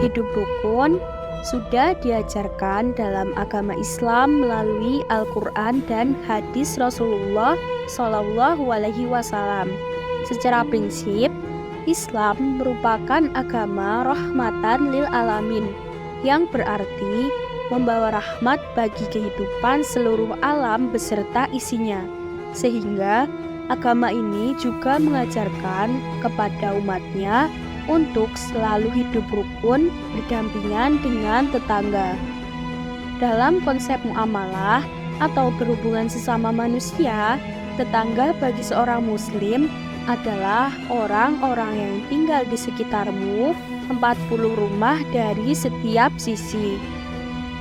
Hidup rukun sudah diajarkan dalam agama Islam melalui Al-Quran dan hadis Rasulullah Shallallahu Alaihi Wasallam. Secara prinsip, Islam merupakan agama rahmatan lil alamin, yang berarti membawa rahmat bagi kehidupan seluruh alam beserta isinya. Sehingga agama ini juga mengajarkan kepada umatnya untuk selalu hidup rukun berdampingan dengan tetangga. Dalam konsep muamalah atau berhubungan sesama manusia, tetangga bagi seorang muslim adalah orang-orang yang tinggal di sekitarmu 40 rumah dari setiap sisi.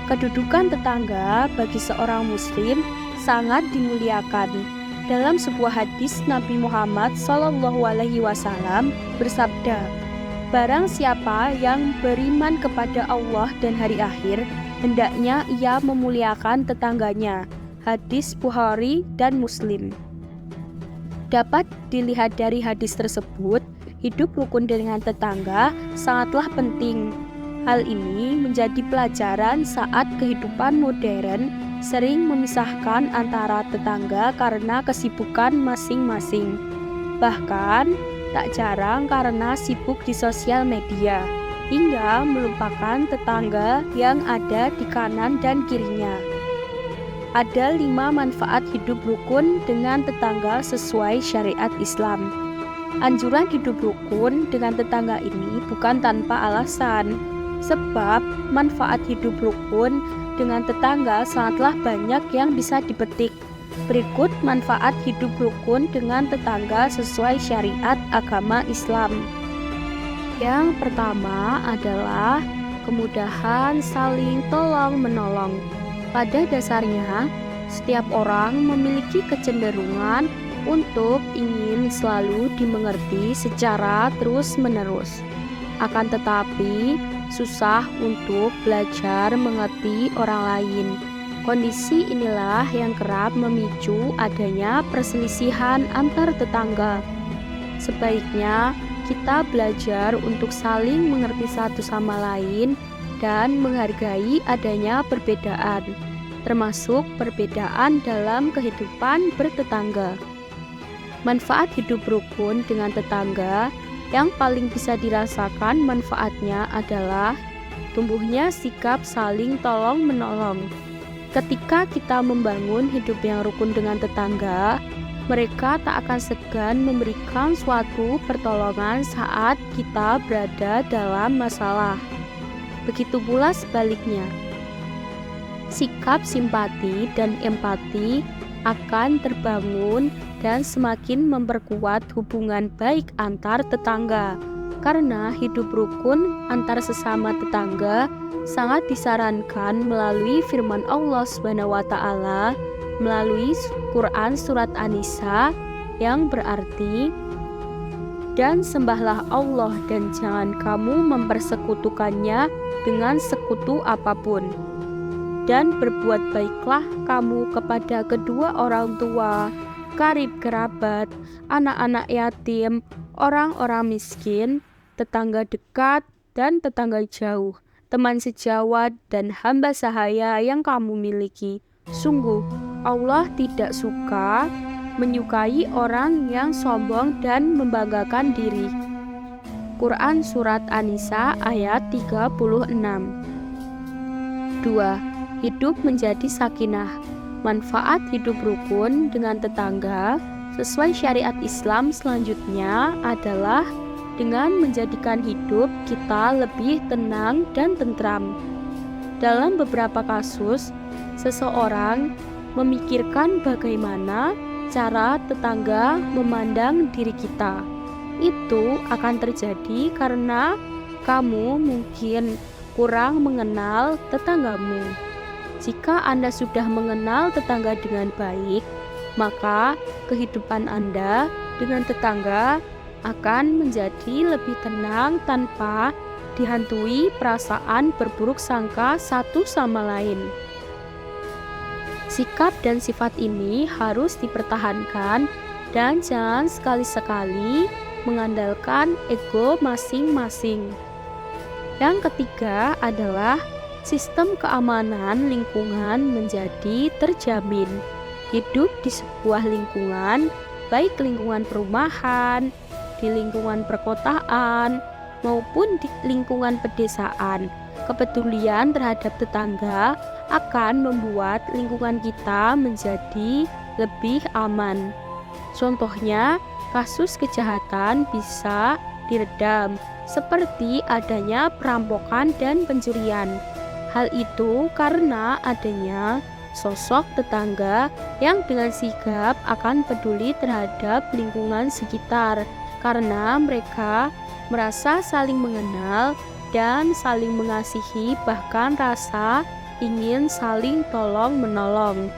Kedudukan tetangga bagi seorang muslim sangat dimuliakan. Dalam sebuah hadis Nabi Muhammad SAW bersabda, "Barang siapa yang beriman kepada Allah dan hari akhir, hendaknya ia memuliakan tetangganya." Hadis Bukhari dan Muslim. Dapat dilihat dari hadis tersebut, hidup rukun dengan tetangga sangatlah penting. Hal ini menjadi pelajaran saat kehidupan modern sering memisahkan antara tetangga karena kesibukan masing-masing. Bahkan, tak jarang karena sibuk di sosial media, hingga melupakan tetangga yang ada di kanan dan kirinya. Ada 5 manfaat hidup rukun dengan tetangga sesuai syariat Islam. Anjuran hidup rukun dengan tetangga ini bukan tanpa alasan, sebab manfaat hidup rukun dengan tetangga sangatlah banyak yang bisa dipetik. Berikut manfaat hidup rukun dengan tetangga sesuai syariat agama Islam. Yang pertama adalah kemudahan saling tolong-menolong. Pada dasarnya, setiap orang memiliki kecenderungan untuk ingin selalu dimengerti secara terus-menerus. Akan tetapi, susah untuk belajar mengerti orang lain. Kondisi inilah yang kerap memicu adanya perselisihan antar tetangga. Sebaiknya kita belajar untuk saling mengerti satu sama lain dan menghargai adanya perbedaan, termasuk perbedaan dalam kehidupan bertetangga. Manfaat hidup rukun dengan tetangga yang paling bisa dirasakan manfaatnya adalah tumbuhnya sikap saling tolong-menolong. Ketika kita membangun hidup yang rukun dengan tetangga, mereka tak akan segan memberikan suatu pertolongan saat kita berada dalam masalah. Begitu pula sebaliknya. Sikap simpati dan empati akan terbangun dan semakin memperkuat hubungan baik antar tetangga. Karena hidup rukun antar sesama tetangga sangat disarankan melalui firman Allah SWT melalui Quran surat An-Nisa yang berarti, "Dan sembahlah Allah dan jangan kamu mempersekutukannya dengan sekutu apapun. Dan berbuat baiklah kamu kepada kedua orang tua, karib kerabat, anak-anak yatim, orang-orang miskin, tetangga dekat dan tetangga jauh, teman sejawat dan hamba sahaya yang kamu miliki. Sungguh, Allah tidak suka menyukai orang yang sombong dan membanggakan diri." Quran Surat An-Nisa ayat 36. 2. Hidup menjadi sakinah. Manfaat hidup rukun dengan tetangga sesuai syariat Islam selanjutnya adalah dengan menjadikan hidup kita lebih tenang dan tentram. Dalam beberapa kasus, seseorang memikirkan bagaimana cara tetangga memandang diri kita. Itu akan terjadi karena kamu mungkin kurang mengenal tetanggamu. Jika Anda sudah mengenal tetangga dengan baik, maka kehidupan Anda dengan tetangga akan menjadi lebih tenang tanpa dihantui perasaan berburuk sangka satu sama lain. Sikap dan sifat ini harus dipertahankan dan jangan sekali-sekali mengandalkan ego masing-masing. Yang ketiga adalah sistem keamanan lingkungan menjadi terjamin. Hidup di sebuah lingkungan, baik lingkungan perumahan, di lingkungan perkotaan, maupun di lingkungan pedesaan, kepedulian terhadap tetangga akan membuat lingkungan kita menjadi lebih aman. Contohnya, kasus kejahatan bisa diredam, seperti adanya perampokan dan pencurian. Hal itu karena adanya sosok tetangga yang dengan sigap akan peduli terhadap lingkungan sekitar, karena mereka merasa saling mengenal dan saling mengasihi, bahkan rasa ingin saling tolong-menolong.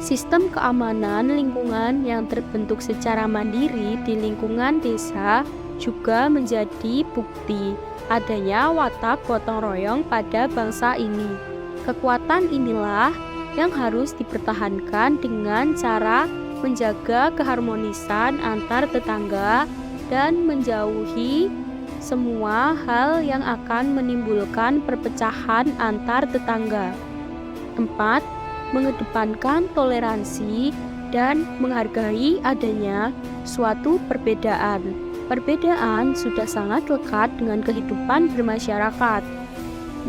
Sistem keamanan lingkungan yang terbentuk secara mandiri di lingkungan desa juga menjadi bukti adanya watak gotong royong pada bangsa ini. Kekuatan inilah yang harus dipertahankan dengan cara menjaga keharmonisan antar tetangga dan menjauhi semua hal yang akan menimbulkan perpecahan antar tetangga. 4. Mengedepankan toleransi dan menghargai adanya suatu perbedaan. Perbedaan sudah sangat lekat dengan kehidupan bermasyarakat,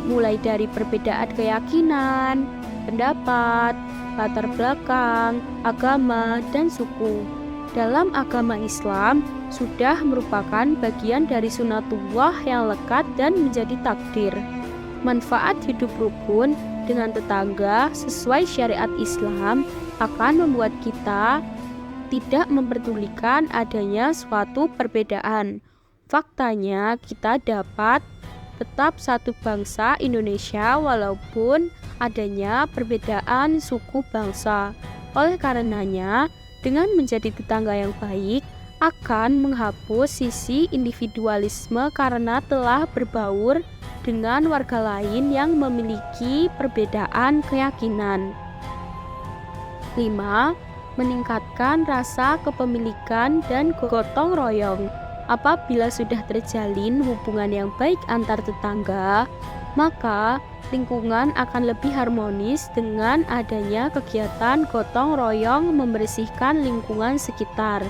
mulai dari perbedaan keyakinan, pendapat, latar belakang, agama, dan suku. Dalam agama Islam, sudah merupakan bagian dari sunatullah yang lekat dan menjadi takdir. Manfaat hidup rukun dengan tetangga sesuai syariat Islam akan membuat kita tidak memperdulikan adanya suatu perbedaan. Faktanya, kita dapat tetap satu bangsa Indonesia walaupun adanya perbedaan suku bangsa. Oleh karenanya, dengan menjadi tetangga yang baik akan menghapus sisi individualisme karena telah berbaur dengan warga lain yang memiliki perbedaan keyakinan. 5. Meningkatkan rasa kepemilikan dan gotong royong. Apabila sudah terjalin hubungan yang baik antar tetangga, maka lingkungan akan lebih harmonis dengan adanya kegiatan gotong royong membersihkan lingkungan sekitar.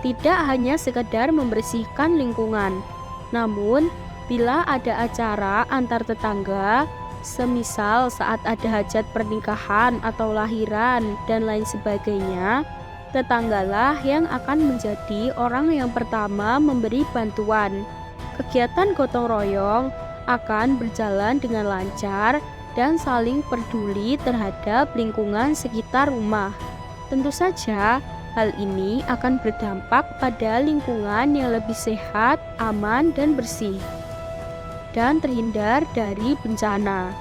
Tidak hanya sekedar membersihkan lingkungan, namun bila ada acara antar tetangga, semisal saat ada hajat pernikahan atau lahiran dan lain sebagainya, tetanggalah yang akan menjadi orang yang pertama memberi bantuan. Kegiatan gotong royong akan berjalan dengan lancar dan saling peduli terhadap lingkungan sekitar rumah. Tentu saja, hal ini akan berdampak pada lingkungan yang lebih sehat, aman, dan bersih, dan terhindar dari bencana.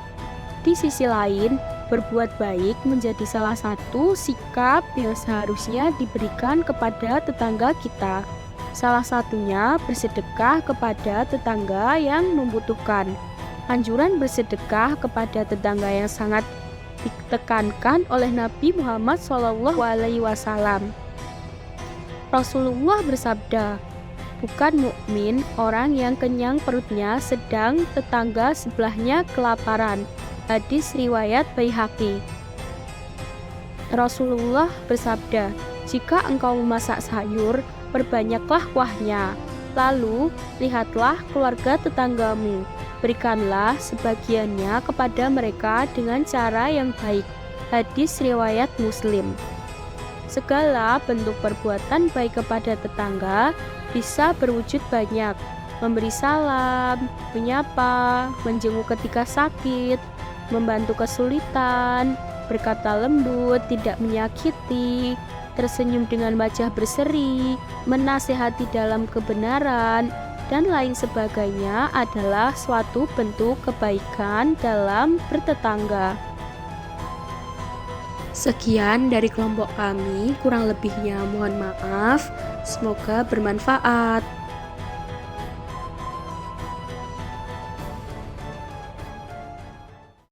Di sisi lain, berbuat baik menjadi salah satu sikap yang seharusnya diberikan kepada tetangga kita. Salah satunya bersedekah kepada tetangga yang membutuhkan. Anjuran bersedekah kepada tetangga yang sangat ditekankan oleh Nabi Muhammad SAW. Rasulullah bersabda, "Bukan mukmin orang yang kenyang perutnya sedang tetangga sebelahnya kelaparan." Hadis riwayat Baihaqi. Rasulullah bersabda, "Jika engkau memasak sayur, perbanyaklah kuahnya. Lalu, lihatlah keluarga tetanggamu. Berikanlah sebagiannya kepada mereka dengan cara yang baik." Hadis riwayat Muslim. Segala bentuk perbuatan baik kepada tetangga bisa berwujud banyak. Memberi salam, menyapa, menjenguk ketika sakit, membantu kesulitan, berkata lembut, tidak menyakiti, tersenyum dengan wajah berseri, menasehati dalam kebenaran, dan lain sebagainya adalah suatu bentuk kebaikan dalam bertetangga. Sekian dari kelompok kami, kurang lebihnya mohon maaf. Semoga bermanfaat.